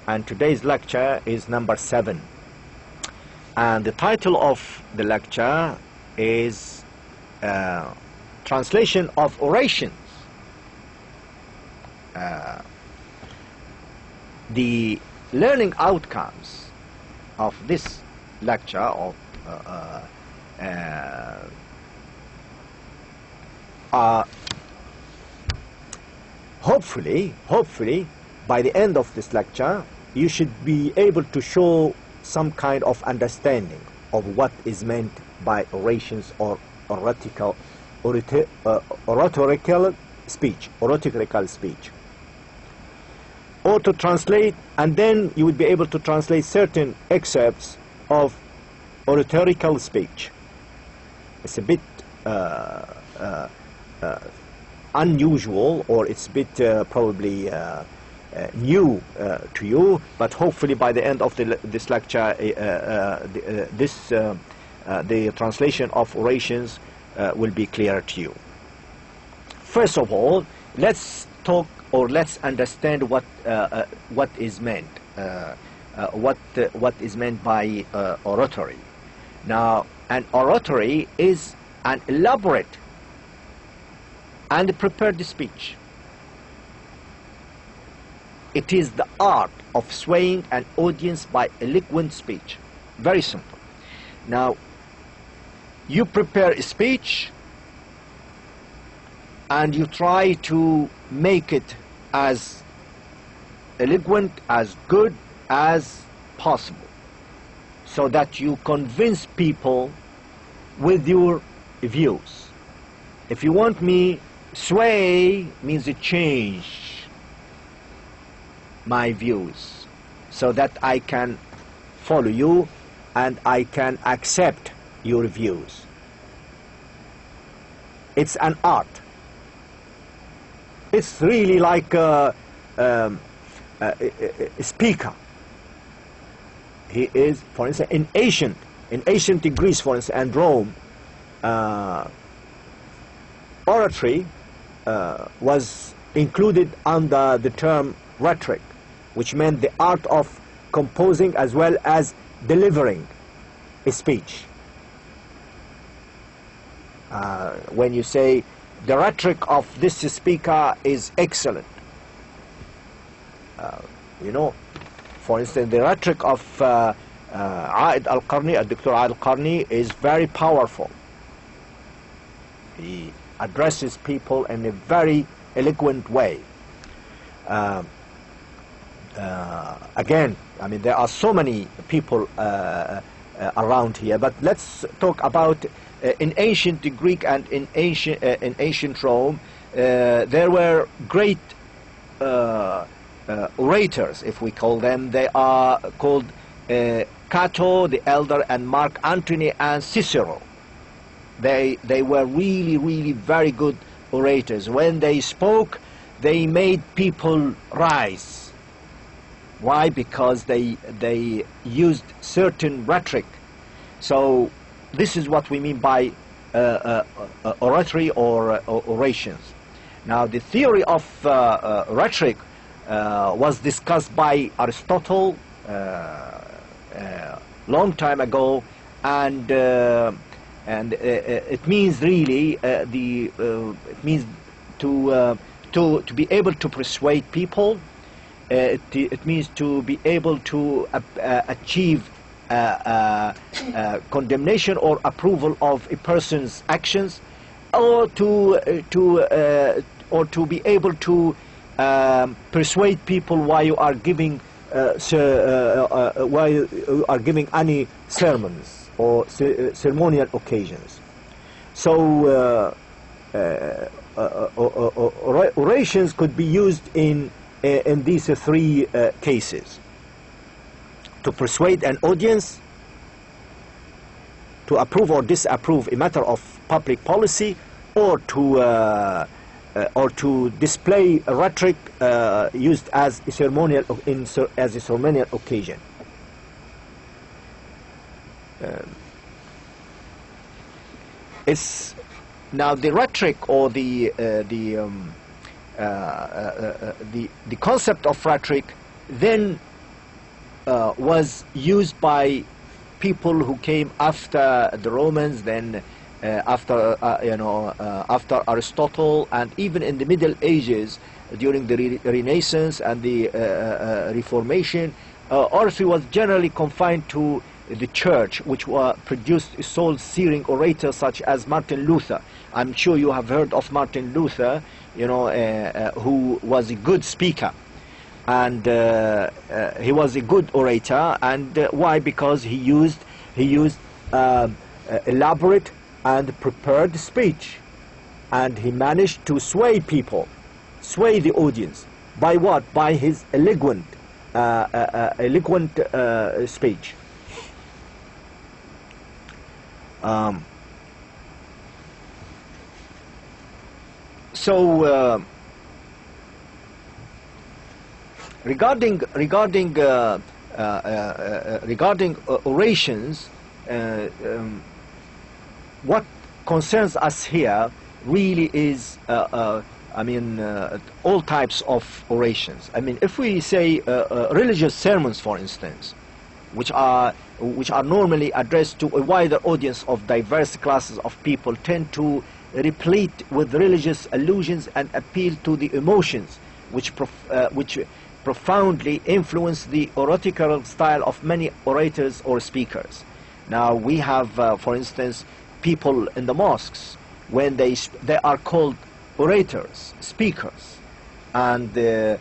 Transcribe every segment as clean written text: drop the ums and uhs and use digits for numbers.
and today's lecture is number 7. And the title of the lecture is Translation of Orations. The learning outcomes of this lecture are hopefully by the end of this lecture you should be able to show some kind of understanding of what is meant by orations or oratorical speech, or to translate, and then you would be able to translate certain excerpts of oratorical speech. It's a bit unusual, or it's a bit probably new to you, but hopefully by the end of this lecture the translation of orations will be clear to you. First of all, let's talk, or let's understand what is meant, what is meant by oratory. Now, an oratory is an elaborate and prepared speech. It is the art of swaying an audience by eloquent speech. Very simple. Now, you prepare a speech and you try to make it as eloquent, as good as possible, so that you convince people with your views. If you want me, sway means change my views so that I can follow you and I can accept your views. It's an art. It's really like a speaker. He is, for instance, in ancient Greece, for instance, and Rome, oratory was included under the term rhetoric, which meant the art of composing as well as delivering a speech. When you say the rhetoric of this speaker is excellent, you know, for instance, the rhetoric of Dr. Al-Qarni is very powerful. He addresses people in a very eloquent way. Again, I mean, there are so many people around here, but let's talk about in ancient Greek and in ancient Rome. There were great orators, if we call them. They are called Cato the Elder and Mark Antony and Cicero. They were really very good orators. When they spoke, they made people rise. Why? Because they used certain rhetoric. So this is what we mean by oratory or orations. Now, the theory of rhetoric was discussed by Aristotle long time ago, and it means really it means to be able to persuade people. It means to be able to achieve condemnation or approval of a person's actions, or to be able to persuade people while you are giving any sermons or ceremonial occasions. So orations could be used in these three cases: to persuade an audience, to approve or disapprove a matter of public policy, or to display a rhetoric used as a ceremonial occasion. It's now the rhetoric, or the concept of rhetoric then was used by people who came after the Romans, then after after Aristotle, and even in the Middle Ages during the Renaissance and the Reformation. Oratory was generally confined to the church, which produced soul-searing orators such as Martin Luther. I'm sure you have heard of Martin Luther, who was a good speaker, and he was a good orator. And why? Because he used elaborate and prepared speech, and he managed to sway people, sway the audience. By what? By his eloquent speech. Regarding orations, what concerns us here really is all types of orations. I mean, if we say religious sermons, for instance, which are normally addressed to a wider audience of diverse classes of people, tend to replete with religious allusions and appeal to the emotions, which profoundly influence the oratorical style of many orators or speakers. Now we have, for instance, people in the mosques, when they are called orators, speakers, and there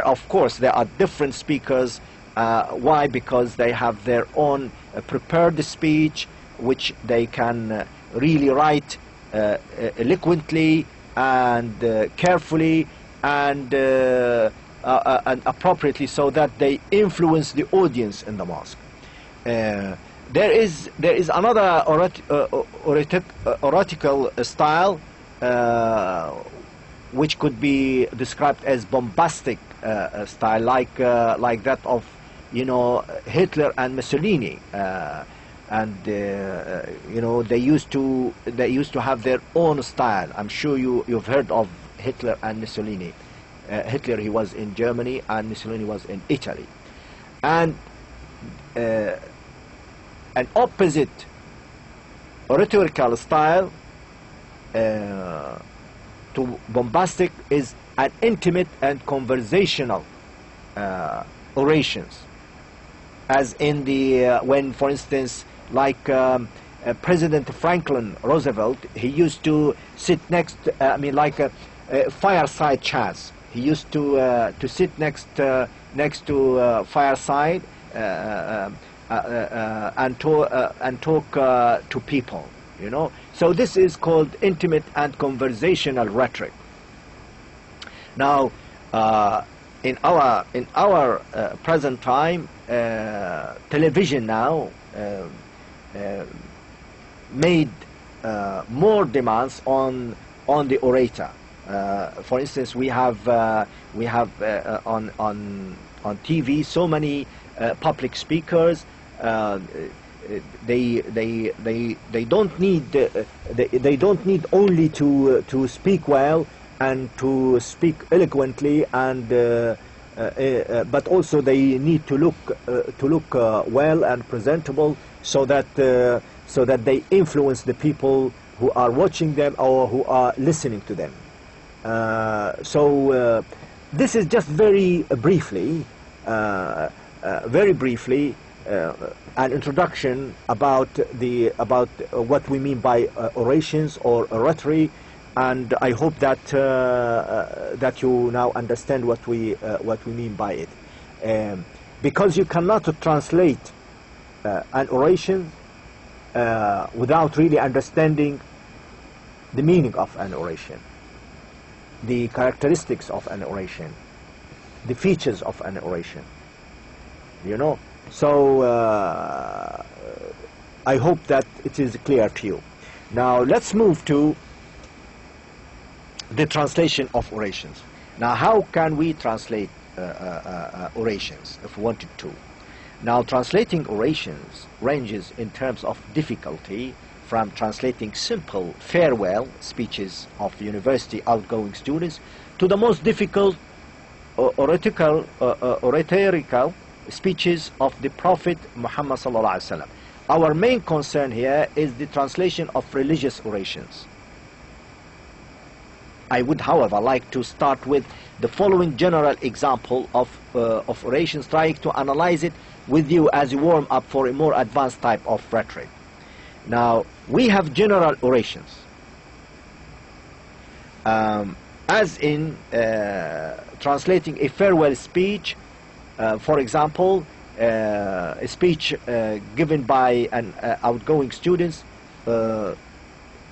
of course there are different speakers. Why? Because they have their own prepared speech, which they can really write eloquently and carefully and appropriately, so that they influence the audience in the mosque. There is another oratorical style which could be described as bombastic style, like that of Hitler and Mussolini, and they used to have their own style. I'm sure you've heard of Hitler and Mussolini. Hitler, he was in Germany, and Mussolini was in Italy. And an opposite oratorical style to bombastic is an intimate and conversational orations, as in the when, for instance, like President Franklin Roosevelt, he used to sit next, like a fireside chats. He used to sit next to fireside and talk to people. So this is called intimate and conversational rhetoric. Now, in our present time, television now made more demands on the orator. For instance, we have on TV so many public speakers. They don't need only to speak well and to speak eloquently, and but also they need to look well and presentable, so that they influence the people who are watching them or who are listening to them. This is just very briefly an introduction about what we mean by orations or oratory, and I hope that that you now understand what we mean by it, because you cannot translate an oration without really understanding the meaning of an oration, the characteristics of an oration, the features of an oration. So I hope that it is clear to you. Now let's move to the translation of orations. Now, how can we translate orations if we wanted to? Now, translating orations ranges in terms of difficulty from translating simple farewell speeches of university outgoing students to the most difficult oratorical speeches of the Prophet Muhammad sallallahu alaihi wasallam. Our main concern here is the translation of religious orations. I would, however, like to start with the following general example of orations, trying to analyze it with you as you warm up for a more advanced type of rhetoric. Now, we have general orations, as in translating a farewell speech, for example, a speech given by an outgoing student.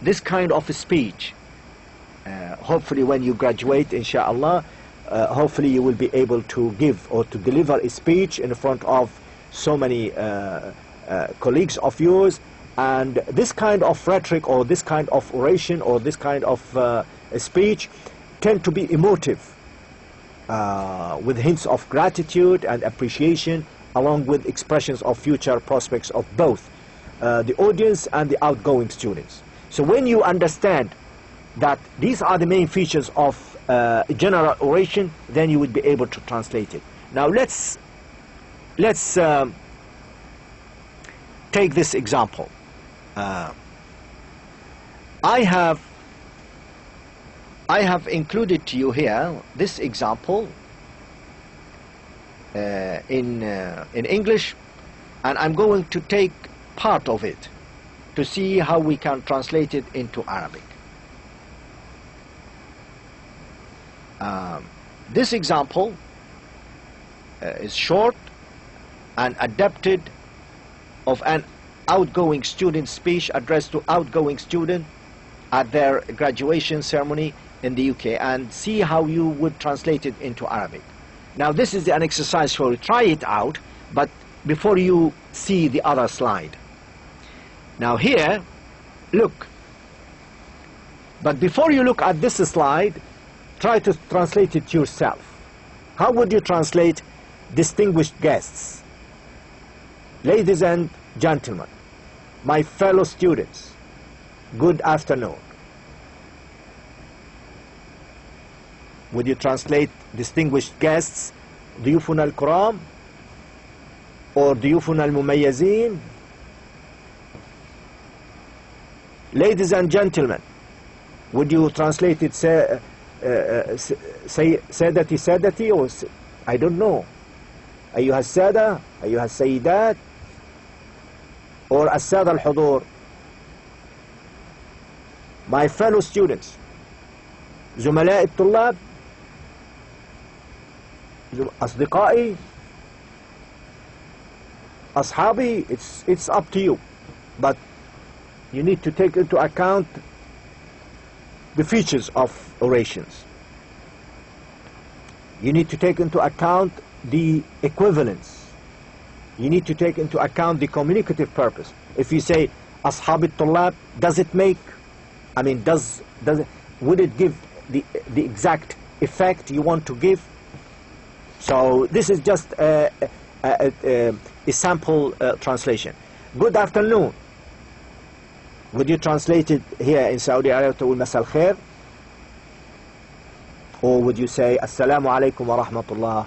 This kind of a speech, hopefully when you graduate, inshallah, hopefully you will be able to give or to deliver a speech in front of so many colleagues of yours, and this kind of rhetoric or this kind of oration or this kind of speech tend to be emotive, with hints of gratitude and appreciation, along with expressions of future prospects of both the audience and the outgoing students. So when you understand that these are the main features of general oration, then you would be able to translate it. Now let's take this example. I have included to you here this example in English, and I'm going to take part of it to see how we can translate it into Arabic. This example is short and adapted of an outgoing student speech addressed to outgoing student at their graduation ceremony in the UK, and see how you would translate it into Arabic. Now this is an exercise for you. Try it out, but before you see the other slide. Now here, look. But before you look at this slide, try to translate it yourself. How would you translate distinguished guests? Ladies and gentlemen, my fellow students, good afternoon. Would you translate distinguished guests, ضيوفنا الكرام, or ضيوفنا المميزين? Ladies and gentlemen, would you translate it سادتي سادتي, or I don't know, أيها السادة, أيها السيدات, or السادة الحضور? My fellow students, زملاء الطلاب, أصدقائي, أصحابي, it's up to you, but you need to take into account the features of orations. You need to take into account the equivalence. You need to take into account the communicative purpose. If you say أصحاب الطلاب, does it make, I mean, would it give the exact effect you want to give? So this is just a sample translation. Good afternoon. Would you translate it here in Saudi Arabia to مساء الخير? Or would you say Assalamu alaikum wa rahmatullah?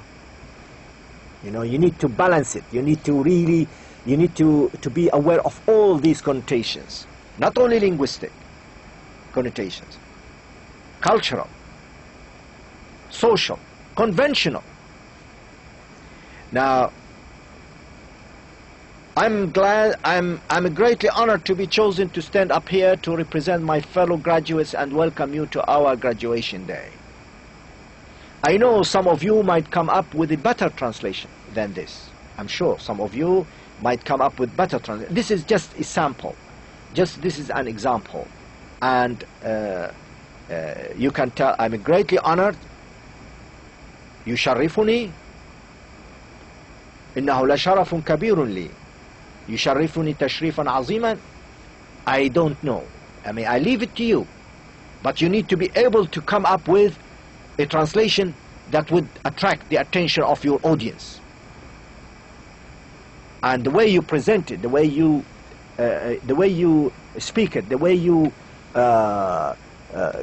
You know, you need to balance it. You need to really, you need to be aware of all these connotations. Not only linguistic connotations, cultural, social, conventional. Now, I'm greatly honored to be chosen to stand up here to represent my fellow graduates and welcome you to our graduation day. I know some of you might come up with a better translation than this. I'm sure some of you might come up with better translation. This is just a sample. This is an example. And you can tell I'm greatly honored. يشرفني إنه لشرف كبير لي. يشرفني تشريفا عظيما. I don't know. I mean, I leave it to you. But you need to be able to come up with a translation that would attract the attention of your audience. And the way you present it, the way you speak it, the way you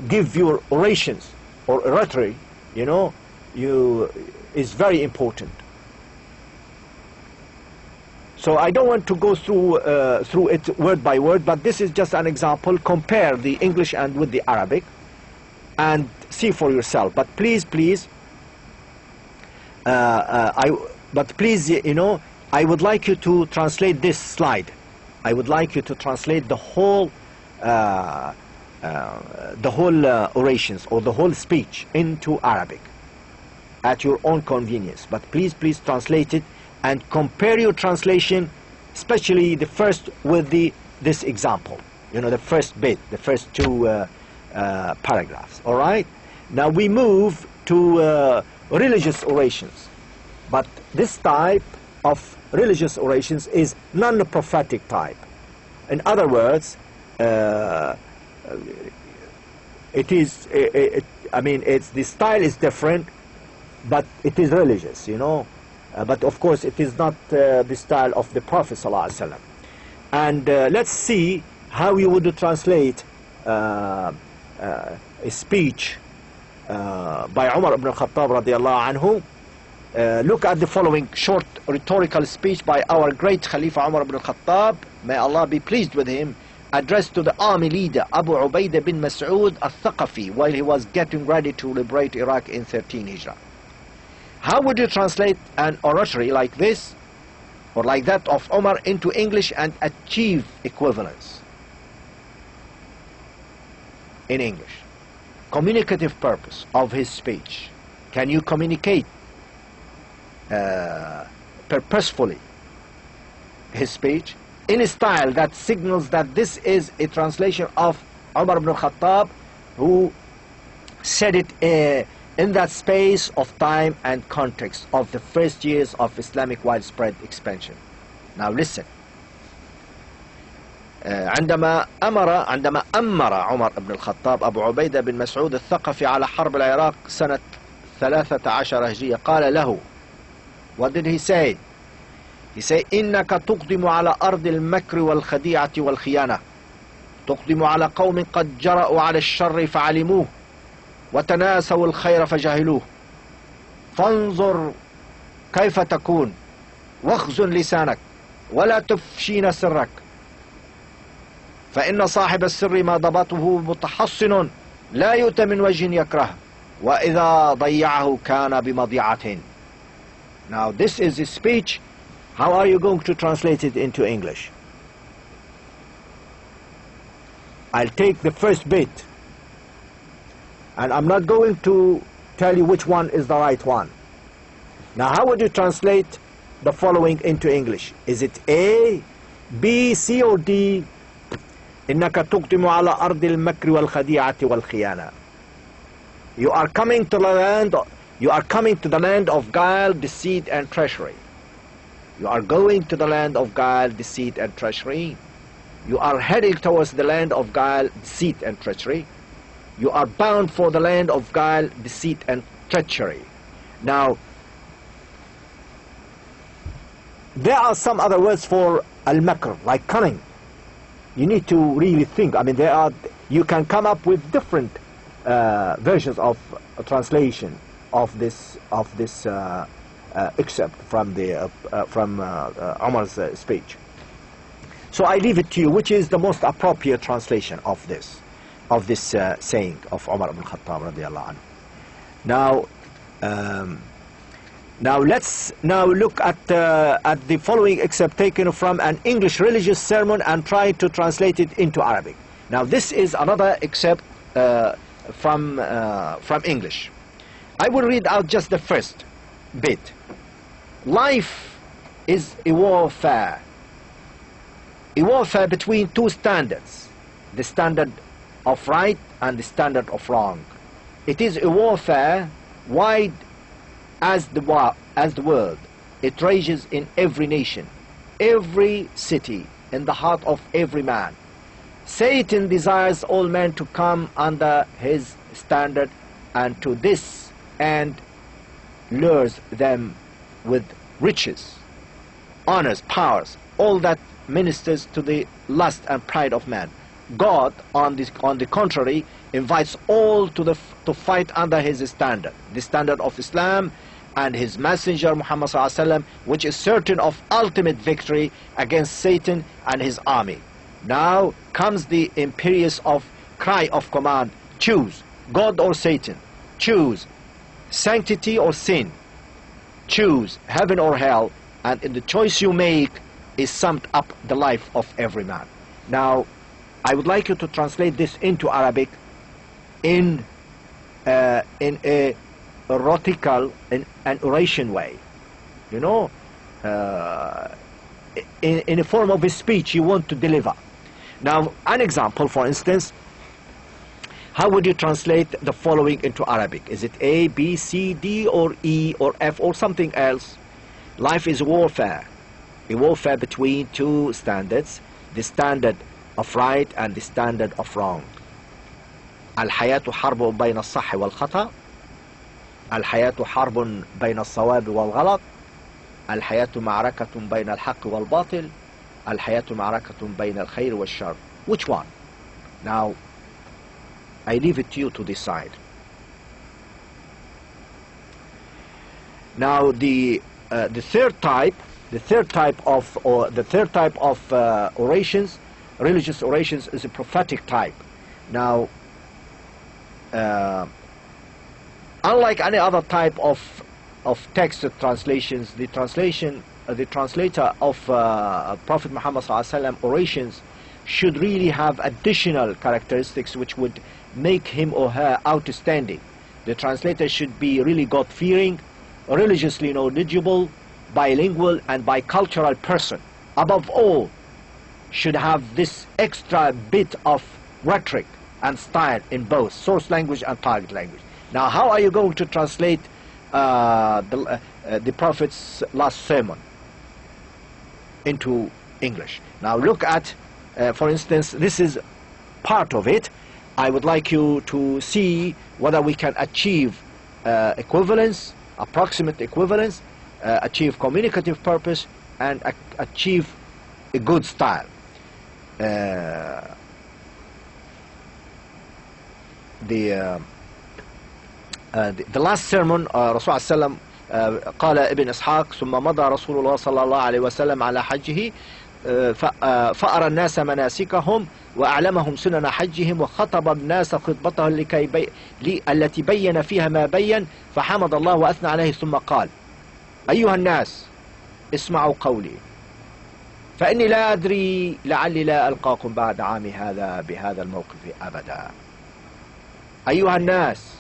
give your orations or rhetoric, you know, is very important. So I don't want to go through it word by word, but this is just an example. Compare the English and with the Arabic and see for yourself. But please, you know, I would like you to translate this slide. I would like you to translate the whole orations or the whole speech into Arabic at your own convenience. But please translate it and compare your translation, especially the first with this example. You know, the first bit, the first two paragraphs. All right. Now we move to religious orations, but this type of religious orations is non-prophetic type. In other words, I mean, the style is different, but it is religious, you know. But of course, it is not the style of the Prophet ﷺ. And let's see how you would translate a speech by Umar ibn al-Khattab radiallahu anhu. Look at the following short rhetorical speech by our great Khalifa Umar ibn al-Khattab, may Allah be pleased with him, addressed to the army leader Abu Ubaidah bin Mas'ud al-Thaqafi while he was getting ready to liberate Iraq in 13 Hijrah. How would you translate an oratory like this or like that of Umar into English and achieve equivalence in English? Communicative purpose of his speech. Can you communicate purposefully his speech in a style that signals that this is a translation of Umar ibn al-Khattab, who said it in that space of time and context of the first years of Islamic widespread expansion. Now listen. عندما أمر عمر بن الخطاب أبو عبيدة بن مسعود الثقفي على حرب العراق سنة 13 هجرية قال له, what did he say? He said, إنك تقدم على أرض المكر والخديعة والخيانة, تقدم على قوم قد جرأوا على الشر فعلموه وتناسوا الخير فجهلوه, فانظر كيف تكون واخزن لسانك ولا تفشين سرك, فإن صاحب السر ما ضبطه متحصن لا يؤتى من وجه يكره وإذا ضيعه كان بمضيعة. Now this is a speech. How are you going to translate it into English? I'll take the first bit, and I'm not going to tell you which one is the right one. Now how would you translate the following into English? Is it A, B, C, or D? إنك تقدم على أرض المكر والخديعة والخيانة. You are coming to the land of guile, deceit, and treachery. You are going to the land of guile, deceit, and treachery. You are heading towards the land of guile, deceit, and treachery. You are bound for the land of guile, deceit, and treachery. Now, there are some other words for al-makr, like cunning. You need to really think. I mean, you can come up with different versions of translation of this excerpt from Umar's speech. So I leave it to you, which is the most appropriate translation of this saying of Umar ibn Khattab radiallahu anhu. Now let's look at the following excerpt taken from an English religious sermon and try to translate it into Arabic. Now this is another excerpt from English. I will read out just the first bit. Life is a warfare between two standards, the standard of right and the standard of wrong. It is a warfare wide as the world. It rages in every nation, every city, in the heart of every man. Satan desires all men to come under his standard, and to this end lures them with riches, honors, powers, all that ministers to the lust and pride of man. God, on the contrary, invites all to fight under his standard, the standard of Islam, and his messenger Muhammad sallallahu alaihi wasallam, which is certain of ultimate victory against Satan and his army. Now comes the imperious of cry of command: choose God or Satan, choose sanctity or sin, choose heaven or hell. And in the choice you make is summed up the life of every man. Now I would like you to translate this into Arabic in a rhetorical, in an oration way, you know, in a form of a speech you want to deliver. Now, an example, for instance, how would you translate the following into Arabic? Is it A, B, C, D, or E, or F, or something else? Life is warfare, a warfare between two standards, the standard of right and the standard of wrong. الحياة حرب بين الصح والخطأ، الحياة حرب بين الصواب والغلط، الحياة معركة بين الحق والباطل، الحياة معركة بين الخير والشر. Which one? Now I leave it to you to decide. Now the third type of orations, religious orations, is a prophetic type. Now unlike any other type of text translations, the translator of Prophet Muhammad ﷺ orations should really have additional characteristics which would make him or her outstanding. The translator should be really God-fearing, religiously knowledgeable, bilingual, and bicultural person. Above all, should have this extra bit of rhetoric and style in both source language and target language. Now, how are you going to translate the Prophet's last sermon into English? Now look at, for instance, this is part of it. I would like you to see whether we can achieve equivalence, approximate equivalence, achieve communicative purpose, and achieve a good style. The last sermon, رسول الله قال ابن إسحاق: ثم مضى رسول الله صلى الله عليه وسلم على حجه فأرى الناس مناسكهم وأعلمهم سنن حجهم وخطب الناس خطبته التي بين فيها ما بين فحمد الله وأثنى عليه ثم قال: أيها الناس اسمعوا قولي فإني لا أدري لعلي لا ألقاكم بعد عامي هذا بهذا الموقف أبدا. أيها الناس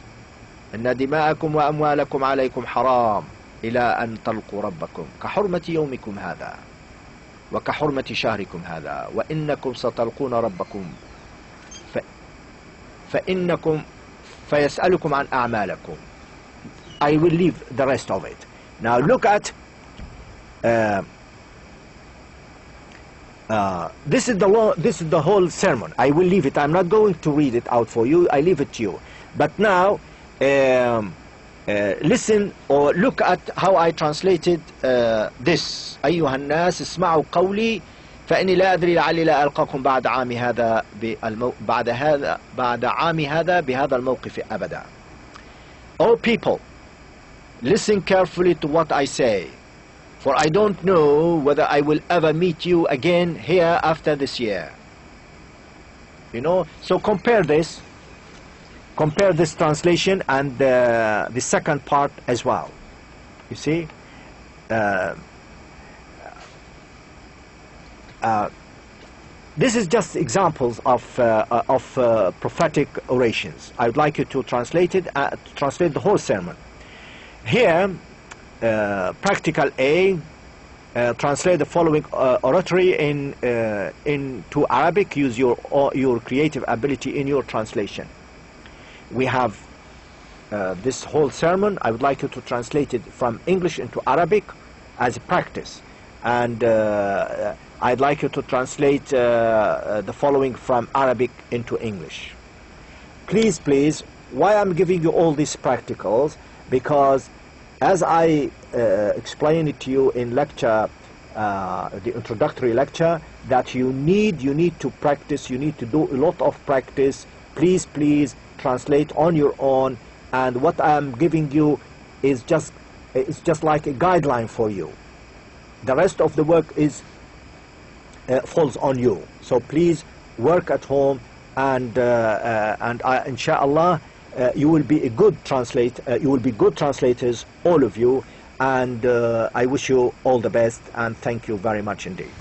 إن دماءكم وأموالكم عليكم حرام إلى أن تلقوا ربكم كحرمة يومكم هذا وكحرمة شهركم هذا وإنكم ستلقون ربكم فيسألكم عن أعمالكم. I will leave the rest of it. Now look at this is the whole sermon. I will leave it. I'm not going to read it out for you. I leave it to you. But now listen or look at how I translated this. أيها الناس اسمعوا قولي فإني لا أدري لعلي لا ألقاكم بعد عامي هذا بعد عامي هذا بهذا الموقف أبدا. O people, listen carefully to what I say, for I don't know whether I will ever meet you again here after this year. You know, so compare this translation and the second part as well. You see, this is just examples of prophetic orations. I would like you to translate it, translate the whole sermon. Here, practical A, translate the following oratory into Arabic. Use your creative ability in your translation. We have this whole sermon. I would like you to translate it from English into Arabic as a practice, and I'd like you to translate the following from Arabic into English. Please, why I'm giving you all these practicals? Because as I explained it to you in lecture, the introductory lecture, that you need to practice, you need to do a lot of practice. Please translate on your own, and what I am giving you is just it's just like a guideline for you. The rest of the work is falls on you. So please work at home, and inshallah you will be a good you will be good translators, all of you, and I wish you all the best, and thank you very much indeed.